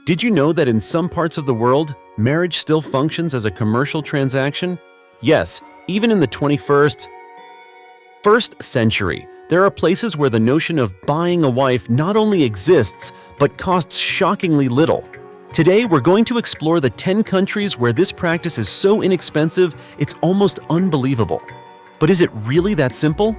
Did you know that in some parts of the world, marriage still functions as a commercial transaction? Yes, even in the 21st century, there are places where the notion of buying a wife not only exists, but costs shockingly little. Today, we're going to explore the 10 countries where this practice is so inexpensive, it's almost unbelievable. But is it really that simple?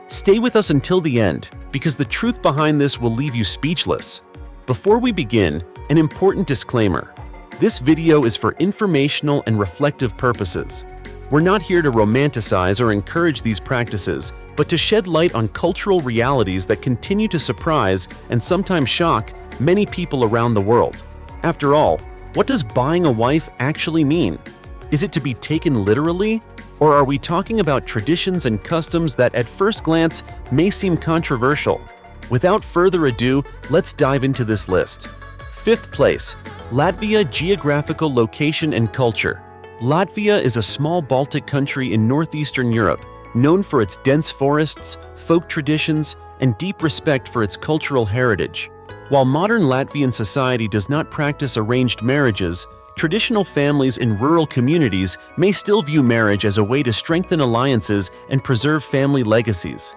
Stay with us until the end, because the truth behind this will leave you speechless. Before we begin, an important disclaimer. This video is for informational and reflective purposes. We're not here to romanticize or encourage these practices, but to shed light on cultural realities that continue to surprise and sometimes shock many people around the world. After all, what does buying a wife actually mean? Is it to be taken literally? Or are we talking about traditions and customs that at first glance may seem controversial? Without further ado, let's dive into this list. 5th place, Latvia geographical location and culture. Latvia is a small Baltic country in northeastern Europe, known for its dense forests, folk traditions, and deep respect for its cultural heritage. While modern Latvian society does not practice arranged marriages, traditional families in rural communities may still view marriage as a way to strengthen alliances and preserve family legacies.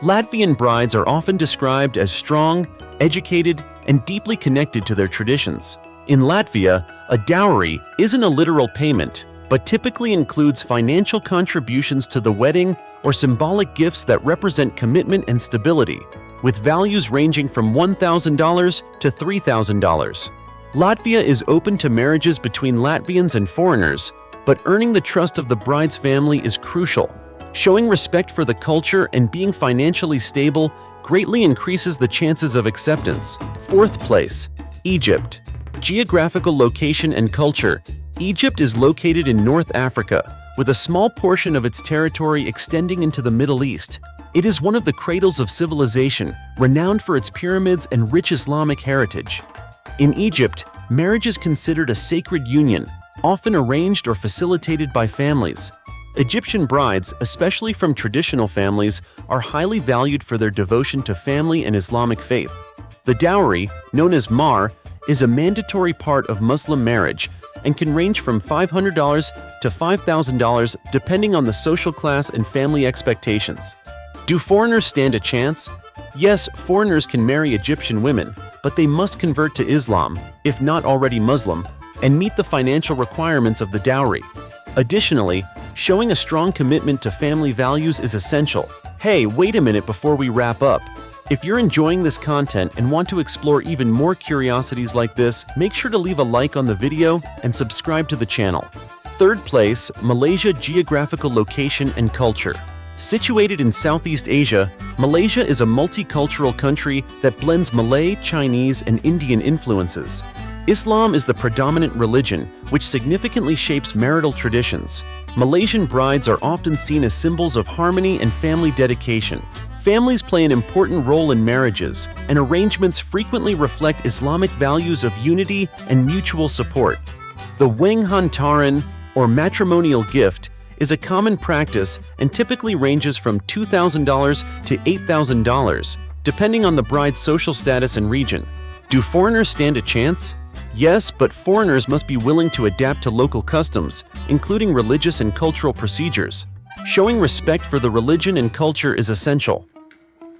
Latvian brides are often described as strong, educated, and deeply connected to their traditions. In Latvia, a dowry isn't a literal payment, but typically includes financial contributions to the wedding or symbolic gifts that represent commitment and stability, with values ranging from $1,000 to $3,000. Latvia is open to marriages between Latvians and foreigners, but earning the trust of the bride's family is crucial. Showing respect for the culture and being financially stable greatly increases the chances of acceptance. 4th place, Egypt. Geographical location and culture. Egypt is located in North Africa, with a small portion of its territory extending into the Middle East. It is one of the cradles of civilization, renowned for its pyramids and rich Islamic heritage. In Egypt, marriage is considered a sacred union, often arranged or facilitated by families. Egyptian brides, especially from traditional families, are highly valued for their devotion to family and Islamic faith. The dowry, known as mahr, is a mandatory part of Muslim marriage and can range from $500 to $5,000 depending on the social class and family expectations. Do foreigners stand a chance? Yes, foreigners can marry Egyptian women, but they must convert to Islam, if not already Muslim, and meet the financial requirements of the dowry. Additionally, showing a strong commitment to family values is essential. Hey, wait a minute before we wrap up. If you're enjoying this content and want to explore even more curiosities like this, make sure to leave a like on the video and subscribe to the channel. 3rd place, Malaysia geographical location and culture. Situated in Southeast Asia, Malaysia is a multicultural country that blends Malay, Chinese, and Indian influences. Islam is the predominant religion, which significantly shapes marital traditions. Malaysian brides are often seen as symbols of harmony and family dedication. Families play an important role in marriages, and arrangements frequently reflect Islamic values of unity and mutual support. The weng hantaran, or matrimonial gift, is a common practice and typically ranges from $2,000 to $8,000, depending on the bride's social status and region. Do foreigners stand a chance? Yes, but foreigners must be willing to adapt to local customs, including religious and cultural procedures. Showing respect for the religion and culture is essential.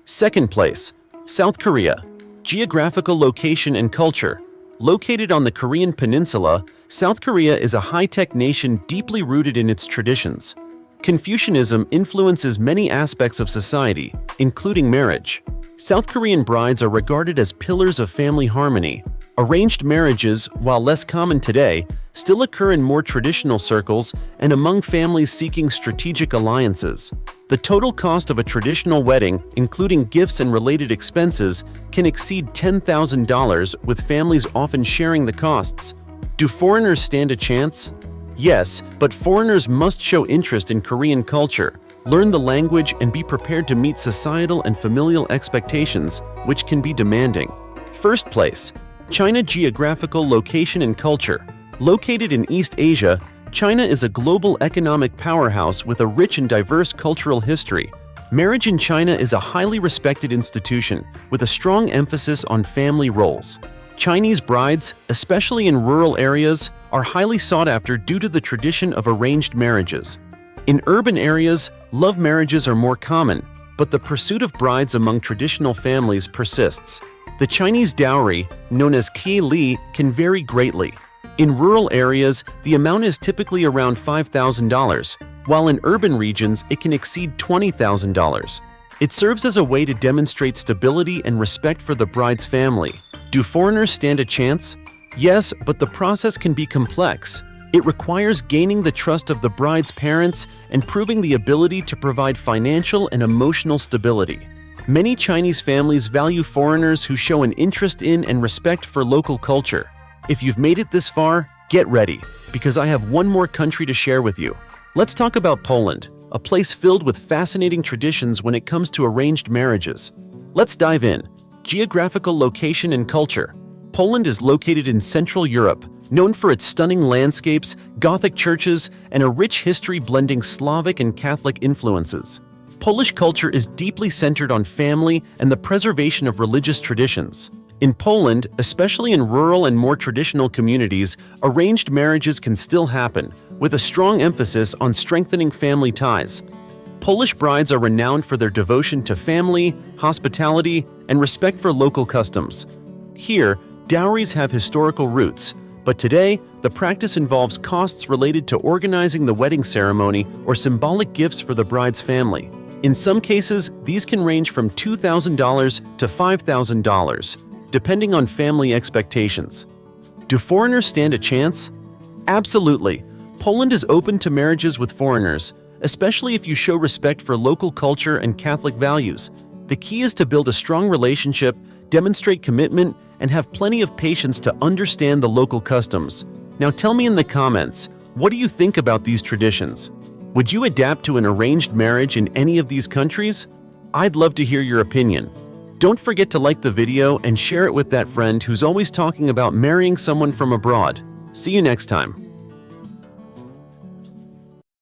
2nd place, South Korea. Geographical location and culture. Located on the Korean peninsula, South Korea is a high-tech nation deeply rooted in its traditions. Confucianism influences many aspects of society, including marriage. South Korean brides are regarded as pillars of family harmony. Arranged marriages, while less common today, still occur in more traditional circles and among families seeking strategic alliances. The total cost of a traditional wedding, including gifts and related expenses, can exceed $10,000, with families often sharing the costs. Do foreigners stand a chance? Yes, but foreigners must show interest in Korean culture, learn the language, and be prepared to meet societal and familial expectations, which can be demanding. 1st place, China geographical location and culture. Located in East Asia, China is a global economic powerhouse with a rich and diverse cultural history. Marriage in China is a highly respected institution with a strong emphasis on family roles. Chinese brides, especially in rural areas, are highly sought after due to the tradition of arranged marriages. In urban areas, love marriages are more common, but the pursuit of brides among traditional families persists. The Chinese dowry, known as qi li, can vary greatly. In rural areas, the amount is typically around $5,000, while in urban regions it can exceed $20,000. It serves as a way to demonstrate stability and respect for the bride's family. Do foreigners stand a chance? Yes, but the process can be complex. It requires gaining the trust of the bride's parents and proving the ability to provide financial and emotional stability. Many Chinese families value foreigners who show an interest in and respect for local culture. If you've made it this far, get ready, because I have one more country to share with you. Let's talk about Poland, a place filled with fascinating traditions when it comes to arranged marriages. Let's dive in. Geographical location and culture. Poland is located in Central Europe, known for its stunning landscapes, Gothic churches, and a rich history blending Slavic and Catholic influences. Polish culture is deeply centered on family and the preservation of religious traditions. In Poland, especially in rural and more traditional communities, arranged marriages can still happen, with a strong emphasis on strengthening family ties. Polish brides are renowned for their devotion to family, hospitality, and respect for local customs. Here, dowries have historical roots, but today, the practice involves costs related to organizing the wedding ceremony or symbolic gifts for the bride's family. In some cases, these can range from $2,000 to $5,000, depending on family expectations. Do foreigners stand a chance? Absolutely. Poland is open to marriages with foreigners, especially if you show respect for local culture and Catholic values. The key is to build a strong relationship, demonstrate commitment, and have plenty of patience to understand the local customs. Now tell me in the comments, what do you think about these traditions? Would you adapt to an arranged marriage in any of these countries? I'd love to hear your opinion. Don't forget to like the video and share it with that friend who's always talking about marrying someone from abroad. See you next time.